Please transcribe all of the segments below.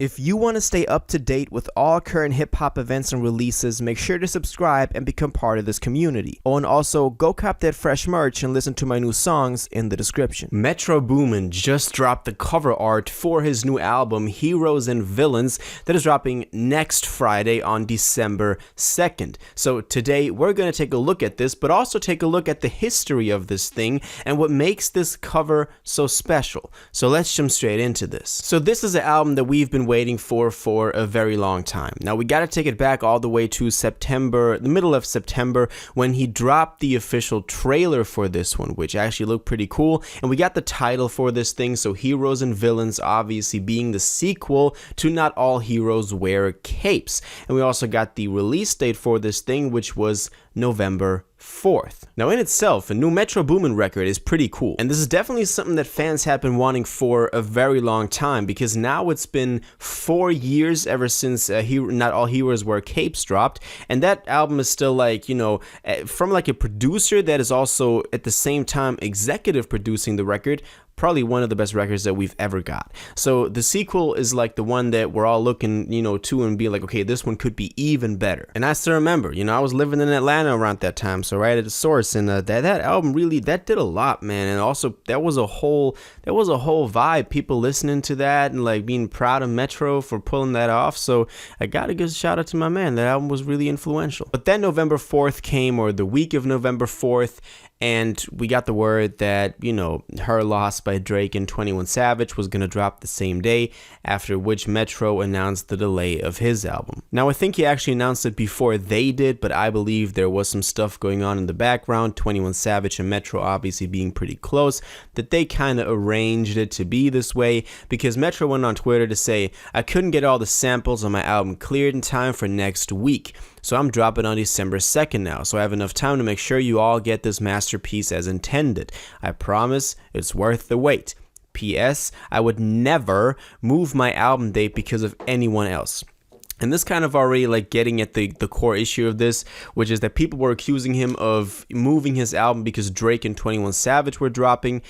If you want to stay up to date with all current hip-hop events and releases, make sure to subscribe and become part of this community. Oh, and also, go cop that fresh merch and listen to my new songs in the description. Metro Boomin just dropped the cover art for his new album, Heroes and Villains, that is dropping next Friday on December 2nd. So today, we're going to take a look at this, but also take a look at the history of this thing and what makes this cover so special. So let's jump straight into this. So this is an album that we've been waiting for a very long time. Now we got to take it back all the way to September, the middle of September, when he dropped the official trailer for this one, which actually looked pretty cool. And we got the title for this thing, so Heroes and Villains, obviously being the sequel to Not All Heroes Wear Capes. And we also got the release date for this thing, which was November 4th. Now in itself, a new Metro Boomin record is pretty cool, and this is definitely something that fans have been wanting for a very long time, because now it's been 4 years ever since Not All Heroes Wear Capes dropped, and that album is still like, you know, from like a producer that is also at the same time executive producing the record, probably one of the best records that we've ever got. So the sequel is like the one that we're all looking, you know, to and be like, okay, this one could be even better. And I still remember, you know, I was living in Atlanta around that time, so right at the source, and that album really, that did a lot, man. And also that was a whole vibe, people listening to that and like being proud of Metro for pulling that off. So I gotta give a shout out to my man. That album was really influential. But then November 4th came, or the week of November 4th, and we got the word that, you know, Her Loss by Drake and 21 Savage was going to drop the same day, after which Metro announced the delay of his album. Now, I think he actually announced it before they did, but I believe there was some stuff going on in the background, 21 Savage and Metro obviously being pretty close, that they kind of arranged it to be this way, because Metro went on Twitter to say, I couldn't get all the samples on my album cleared in time for next week, so I'm dropping on December 2nd now, so I have enough time to make sure you all get this masterpiece as intended. I promise it's worth the wait. P.S. I would never move my album date because of anyone else. And this kind of already like getting at the core issue of this, which is that people were accusing him of moving his album because Drake and 21 Savage were dropping.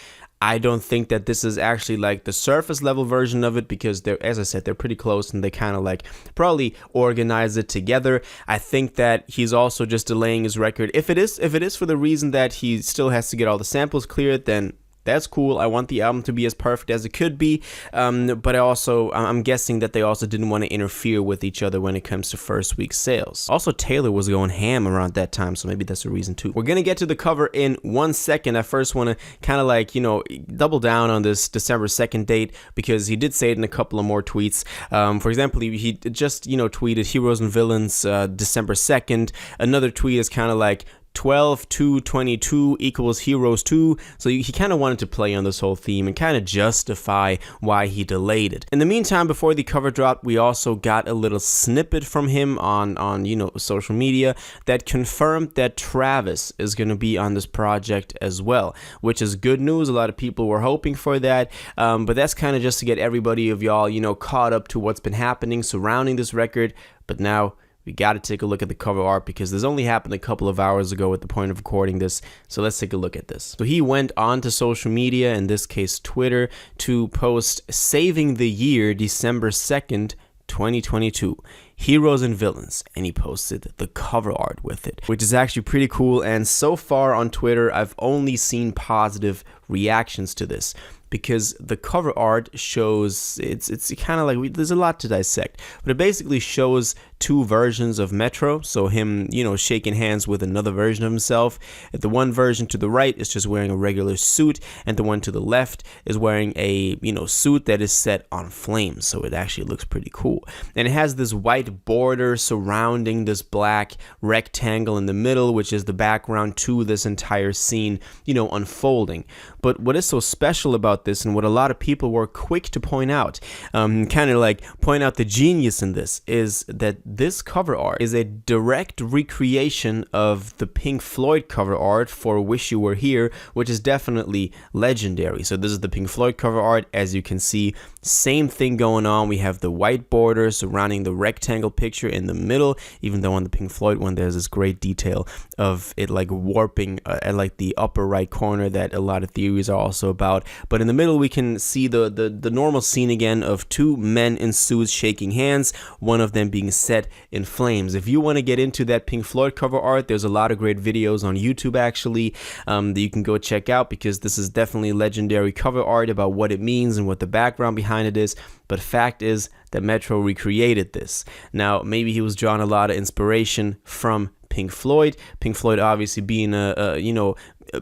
I don't think that this is actually like the surface level version of it, because they're, as I said, they're pretty close and they kind of like probably organize it together. I think that he's also just delaying his record. If it is for the reason that he still has to get all the samples cleared, then that's cool. I want the album to be as perfect as it could be, but I'm guessing that they also didn't want to interfere with each other when it comes to first week sales. Also, Taylor was going ham around that time, so maybe that's a reason too. We're gonna get to the cover in 1 second. I first want to kind of like, you know, double down on this December 2nd date, because he did say it in a couple of more tweets. For example, he just, you know, tweeted Heroes and Villains December 2nd. Another tweet is kind of like 12/2/22 equals Heroes 2. So he kind of wanted to play on this whole theme and kind of justify why he delayed it. In the meantime, before the cover dropped, we also got a little snippet from him on you know, social media that confirmed that Travis is going to be on this project as well, which is good news. A lot of people were hoping for that, but that's kind of just to get everybody of y'all, you know, caught up to what's been happening surrounding this record. But now we got to take a look at the cover art, because this only happened a couple of hours ago at the point of recording this. So let's take a look at this. So he went on to social media, in this case Twitter, to post "Saving the Year, December 2nd, 2022. Heroes and Villains," and he posted the cover art with it, which is actually pretty cool. And so far on Twitter, I've only seen positive reactions to this, because the cover art shows, it's kind of like, there's a lot to dissect, but it basically shows two versions of Metro. So him, you know, shaking hands with another version of himself. And the one version to the right is just wearing a regular suit, and the one to the left is wearing a, you know, suit that is set on flames. So it actually looks pretty cool. And it has this white border surrounding this black rectangle in the middle, which is the background to this entire scene, you know, unfolding. But what is so special about this, and what a lot of people were quick to point out, kind of like point out the genius in this, is that this cover art is a direct recreation of the Pink Floyd cover art for Wish You Were Here, which is definitely legendary. So this is the Pink Floyd cover art. As you can see, same thing going on. We have the white border surrounding the rectangle picture in the middle, even though on the Pink Floyd one there's this great detail of it like warping at like the upper right corner that a lot of theories are also about. But in the the middle, we can see the normal scene again of two men in suits shaking hands, one of them being set in flames. If you want to get into that Pink Floyd cover art, there's a lot of great videos on YouTube actually that you can go check out, because this is definitely legendary cover art about what it means and what the background behind it is. But fact is that Metro recreated this. Now, maybe he was drawing a lot of inspiration from Pink Floyd. Pink Floyd obviously being a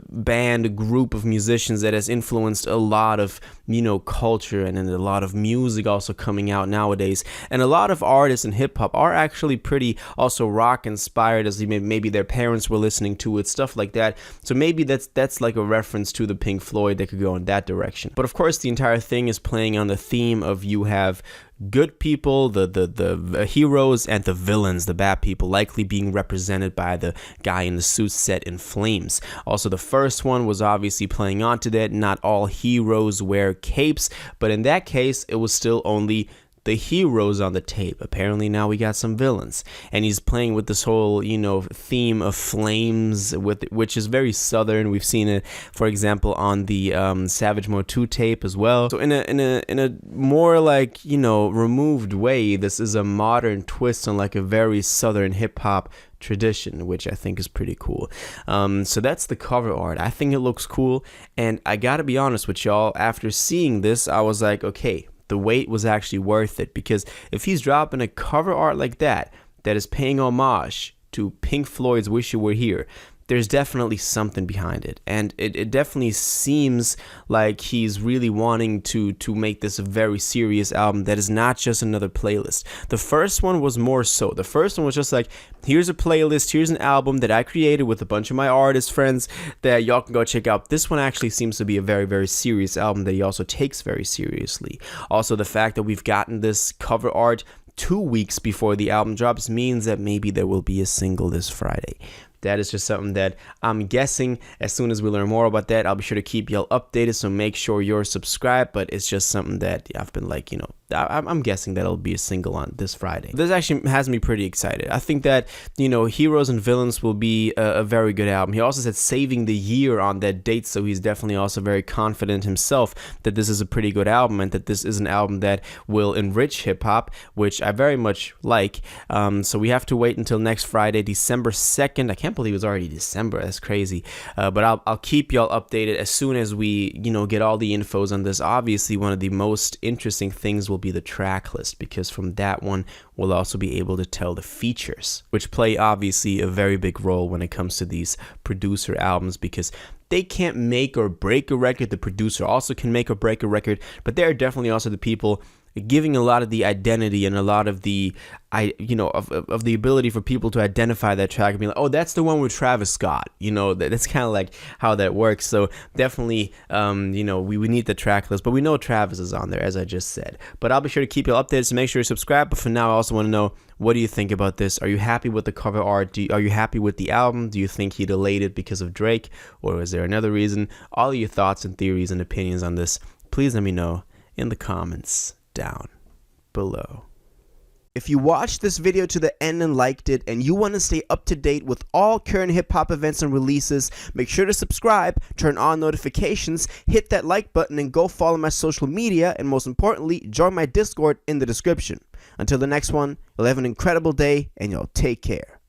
band, group of musicians that has influenced a lot of culture, and then a lot of music also coming out nowadays. And a lot of artists in hip hop are actually pretty also rock inspired, as maybe their parents were listening to it, stuff like that. So maybe that's like a reference to the Pink Floyd that could go in that direction. But of course, the entire thing is playing on the theme of you have good people, the heroes, and the villains, the bad people, likely being represented by the guy in the suit set in flames. Also, the first one was obviously playing onto that. Not all heroes wear capes, but in that case, it was still only the heroes on the tape. Apparently now we got some villains, and he's playing with this whole theme of flames, which is very southern. We've seen it, for example, on the Savage Mode 2 tape as well. So in a more like removed way, this is a modern twist on like a very southern hip hop tradition, which I think is pretty cool. So that's the cover art. I think it looks cool, and I gotta be honest with y'all, after seeing this, I was like, okay, the wait was actually worth it, because if he's dropping a cover art like that is paying homage to Pink Floyd's Wish You Were Here, there's definitely something behind it, and it definitely seems like he's really wanting to make this a very serious album that is not just another playlist. The first one was more so. The first one was just like, here's a playlist, here's an album that I created with a bunch of my artist friends that y'all can go check out. This one actually seems to be a very, very serious album that he also takes very seriously. Also, the fact that we've gotten this cover art 2 weeks before the album drops means that maybe there will be a single this Friday. That is just something that I'm guessing. As soon as we learn more about that, I'll be sure to keep y'all updated, so make sure you're subscribed. But it's just something that I've been like, I'm guessing that it'll be a single on this Friday. This actually has me pretty excited. I think that, Heroes and Villains will be a very good album. He also said saving the year on that date, so he's definitely also very confident himself that this is a pretty good album, and that this is an album that will enrich hip-hop, which I very much like. So we have to wait until next Friday, December 2nd. I can't believe it's already December. That's crazy. But I'll keep y'all updated as soon as we, get all the infos on this. Obviously, one of the most interesting things will be the track list, because from that one we'll also be able to tell the features, which play obviously a very big role when it comes to these producer albums, because they can't make or break a record. The producer also can make or break a record, but they're definitely also the people giving a lot of the identity and a lot of the of the ability for people to identify that track and be like, oh, that's the one with Travis Scott. That's kind of like how that works. So definitely we need the track list, but we know Travis is on there, as I just said. But I'll be sure to keep you updated, so make sure you subscribe. But for now, I also want to know, what do you think about this? Are you happy with the cover art? Are you happy with the album? Do you think he delayed it because of Drake, or is there another reason? All of your thoughts and theories and opinions on this, please let me know in the comments down below. If you watched this video to the end and liked it, and you want to stay up to date with all current hip-hop events and releases, make sure to subscribe, turn on notifications, hit that like button, and go follow my social media, and most importantly, join my Discord in the description. Until the next one, you'll have an incredible day, and y'all take care.